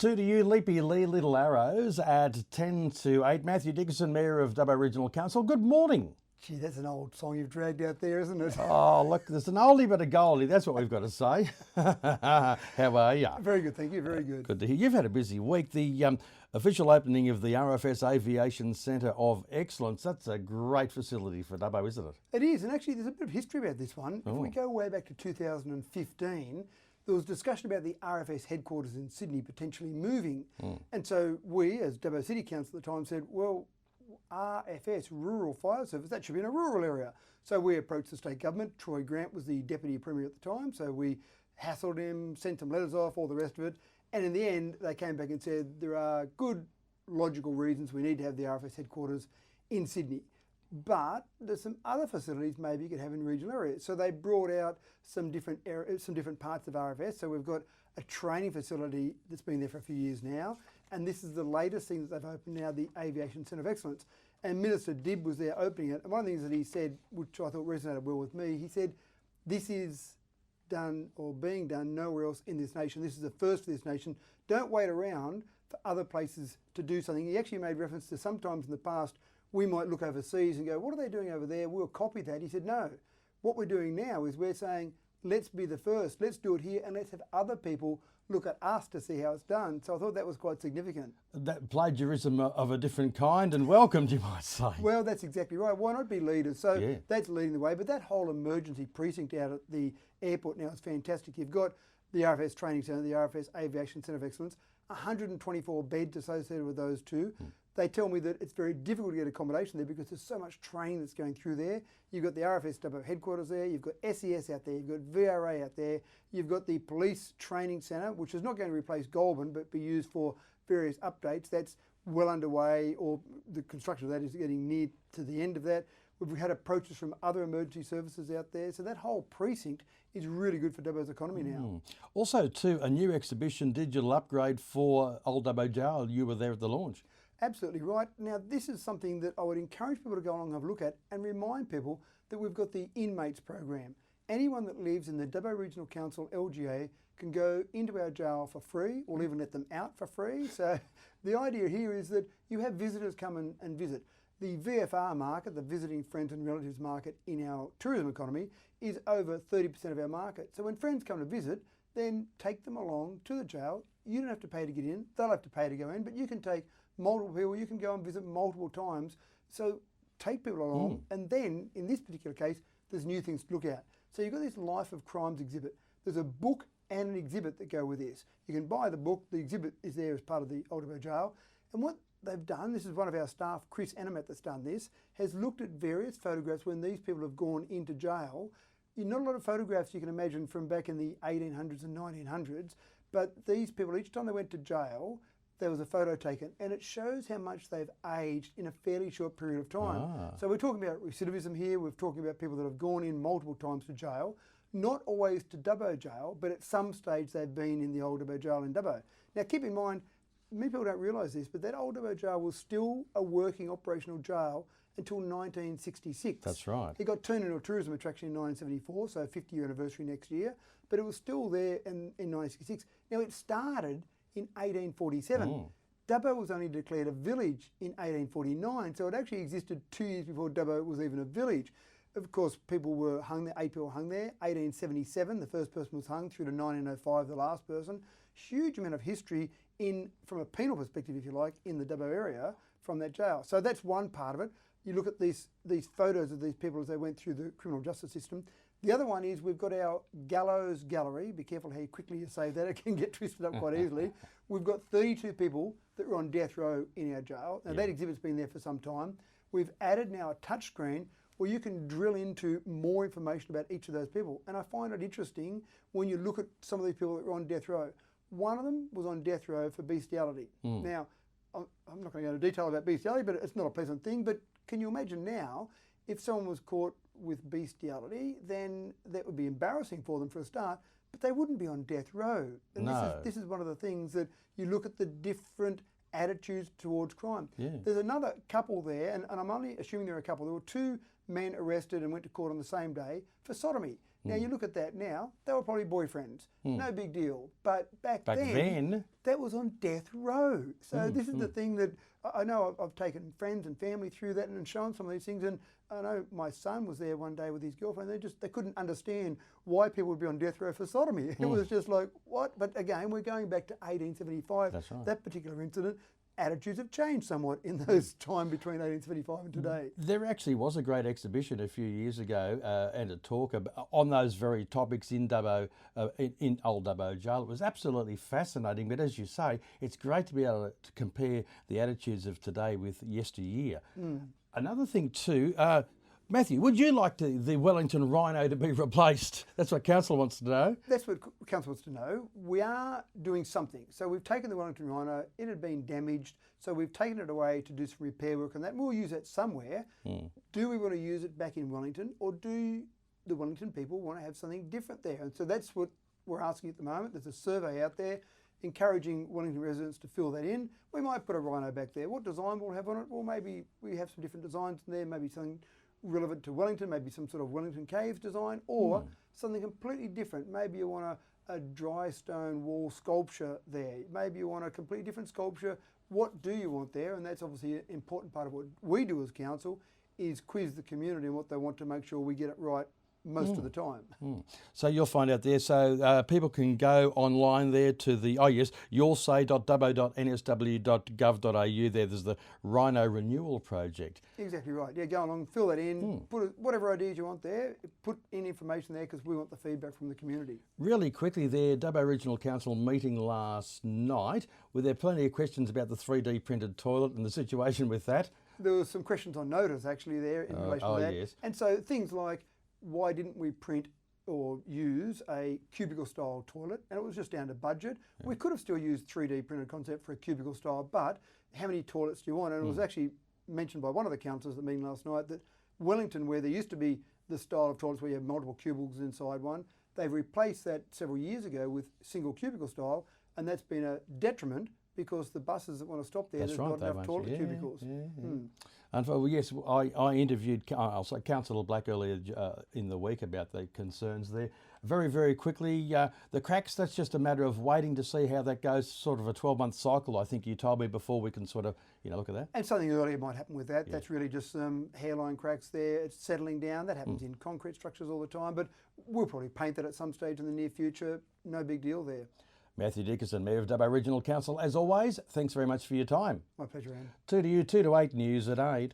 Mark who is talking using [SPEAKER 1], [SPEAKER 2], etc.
[SPEAKER 1] 2 to you, Leapy Lee Little Arrows at 10 to 8. Matthew Dickinson, Mayor of Dubbo Regional Council. Good morning.
[SPEAKER 2] Gee, that's an old song you've dragged out there, isn't it?
[SPEAKER 1] Oh, look, there's an oldie but a goldie. That's what we've got to say. How are you?
[SPEAKER 2] Very good, thank you. Very good.
[SPEAKER 1] Good to hear. You've had a busy week. The official opening of the RFS Aviation Centre of Excellence. That's a great facility for Dubbo, isn't it?
[SPEAKER 2] It is, and actually there's a bit of history about this one. If we go way back to 2015, there was discussion about the RFS headquarters in Sydney potentially moving. And so we, as Dubbo City Council at the time, said, well, RFS, Rural Fire Service, that should be in a rural area. So we approached the state government. Troy Grant was the Deputy Premier at the time, so we hassled him, sent some letters off, all the rest of it. And in the end, they came back and said there are good logical reasons we need to have the RFS headquarters in Sydney. But there's some other facilities maybe you could have in regional areas. So they brought out some different parts of RFS. So we've got a training facility that's been there for a few years now. And this is the latest thing that they've opened now, the Aviation Centre of Excellence. And Minister Dibb was there opening it. And one of the things that he said, which I thought resonated well with me, he said, this is done or being done nowhere else in this nation. This is the first for this nation. Don't wait around for other places to do something. He actually made reference to sometimes in the past, we might look overseas and go, what are they doing over there? We'll copy that. He said, no, what we're doing now is we're saying, let's be the first, let's do it here, and let's have other people look at us to see how it's done. So I thought that was quite significant.
[SPEAKER 1] That plagiarism of a different kind and welcomed, you might say.
[SPEAKER 2] Well, that's exactly right. Why not be leaders? So that's leading the way. But that whole emergency precinct out at the airport now is fantastic. You've got the RFS Training Centre, the RFS Aviation Centre of Excellence, 124 beds associated with those two. They tell me that it's very difficult to get accommodation there because there's so much training that's going through there. You've got the RFS Dubbo headquarters there, you've got SES out there, you've got VRA out there, you've got the Police Training Centre, which is not going to replace Goulburn, but be used for various updates. That's well underway, or the construction of that is getting near to the end of that. We've had approaches from other emergency services out there. So that whole precinct is really good for Dubbo's economy now.
[SPEAKER 1] Also, too, a new exhibition digital upgrade for Old Dubbo Jail. You were there at the launch.
[SPEAKER 2] Absolutely right. Now, this is something that I would encourage people to go along and have a look at and remind people that we've got the inmates program. Anyone that lives in the Dubbo Regional Council LGA can go into our jail for free, or even let them out for free. So the idea here is that you have visitors come and visit. The VFR market, the visiting friends and relatives market in our tourism economy, is over 30% of our market. So when friends come to visit, then take them along to the jail. You don't have to pay to get in, they'll have to pay to go in, but you can take multiple people, you can go and visit multiple times. So take people along, and then in this particular case, there's new things to look at. So you've got this Life of Crimes exhibit. There's a book and an exhibit that go with this. You can buy the book, the exhibit is there as part of the Old Dubbo Jail. And what they've done, this is one of our staff, Chris Animat, that's done this, has looked at various photographs when these people have gone into jail. Not a lot of photographs you can imagine from back in the 1800s and 1900s, but these people, each time they went to jail, there was a photo taken, and it shows how much they've aged in a fairly short period of time. So we're talking about recidivism here, we're talking about people that have gone in multiple times to jail, not always to Dubbo Jail, but at some stage they've been in the Old Dubbo Jail in Dubbo. Now keep in mind, many people don't realise this, but that Old Dubbo Jail was still a working operational jail until 1966.
[SPEAKER 1] That's right.
[SPEAKER 2] It got turned into a tourism attraction in 1974, so 50-year anniversary next year, but it was still there in 1966. Now it started in 1847. Dubbo was only declared a village in 1849, so it actually existed 2 years before Dubbo was even a village. Of course, people were hung there, 8 people hung there. 1877, the first person was hung, through to 1905, the last person. Huge amount of history from a penal perspective, if you like, in the Dubbo area from that jail. So that's one part of it. You look at these photos of these people as they went through the criminal justice system. The other one is we've got our gallows gallery. Be careful how quickly you say that, it can get twisted up quite easily. We've got 32 people that were on death row in our jail. Now that exhibit's been there for some time. We've added now a touchscreen where you can drill into more information about each of those people. And I find it interesting when you look at some of these people that were on death row. One of them was on death row for bestiality. Now, I'm not going to go into detail about bestiality, but it's not a pleasant thing. But can you imagine now, if someone was caught with bestiality, then that would be embarrassing for them for a start, but they wouldn't be on death row. And this is one of the things that you look at the different attitudes towards crime. There's another couple there, and I'm only assuming there are a couple. There were 2 men arrested and went to court on the same day for sodomy. Now you look at that now, they were probably boyfriends, no big deal. But back
[SPEAKER 1] then
[SPEAKER 2] that was on death row. So this is the thing that I know I've taken friends and family through that and shown some of these things. And I know my son was there one day with his girlfriend. They couldn't understand why people would be on death row for sodomy. It was just like, what? But again, we're going back to 1875.
[SPEAKER 1] That's right.
[SPEAKER 2] That particular incident. Attitudes have changed somewhat in those time between 1875 and today.
[SPEAKER 1] There actually was a great exhibition a few years ago and a talk on those very topics in Dubbo, in Old Dubbo Jail. It was absolutely fascinating, but as you say, it's great to be able to compare the attitudes of today with yesteryear. Another thing too, Matthew, would you like the Wellington Rhino to be replaced? That's what Council wants to know.
[SPEAKER 2] That's what Council wants to know. We are doing something. So we've taken the Wellington Rhino, it had been damaged, so we've taken it away to do some repair work on that. We'll use it somewhere. Do we want to use it back in Wellington, or do the Wellington people want to have something different there? And so that's what we're asking at the moment. There's a survey out there encouraging Wellington residents to fill that in. We might put a Rhino back there. What design we'll have on it? Well, maybe we have some different designs in there, maybe something relevant to Wellington, maybe some sort of Wellington Caves design, or something completely different. Maybe you want a dry stone wall sculpture there. Maybe you want a completely different sculpture. What do you want there? And that's obviously an important part of what we do as council, is quiz the community on what they want to make sure we get it right most of the time.
[SPEAKER 1] So you'll find out there. So people can go online there to the, you'llsay.dubbo.nsw.gov.au. There's the Rhino Renewal Project.
[SPEAKER 2] Exactly right. Yeah, go along, fill that in, put whatever ideas you want there, put in information there because we want the feedback from the community.
[SPEAKER 1] Really quickly there, Dubbo Regional Council meeting last night. Were there plenty of questions about the 3D printed toilet and the situation with that?
[SPEAKER 2] There were some questions on notice actually there in relation to that.
[SPEAKER 1] Yes.
[SPEAKER 2] And so things like, why didn't we print or use a cubicle style toilet? And it was just down to budget. We could have still used 3D printed concept for a cubicle style, but how many toilets do you want? And it was actually mentioned by one of the councillors at the meeting last night that Wellington, where there used to be the style of toilets where you have multiple cubicles inside one, they've replaced that several years ago with single cubicle style, and that's been a detriment because the buses that want to stop there, there's not enough toilet cubicles.
[SPEAKER 1] And yes, I interviewed Councillor Black earlier in the week about the concerns there. Very, very quickly, the cracks, that's just a matter of waiting to see how that goes, sort of a 12-month cycle, I think you told me, before we can sort of, look at that.
[SPEAKER 2] And something earlier might happen with that. That's really just some hairline cracks there. It's settling down. That happens in concrete structures all the time, but we'll probably paint that at some stage in the near future. No big deal there.
[SPEAKER 1] Matthew Dickerson, Mayor of Dubbo Regional Council, as always, thanks very much for your time.
[SPEAKER 2] My pleasure, Iain.
[SPEAKER 1] 2 to 8 news at 8.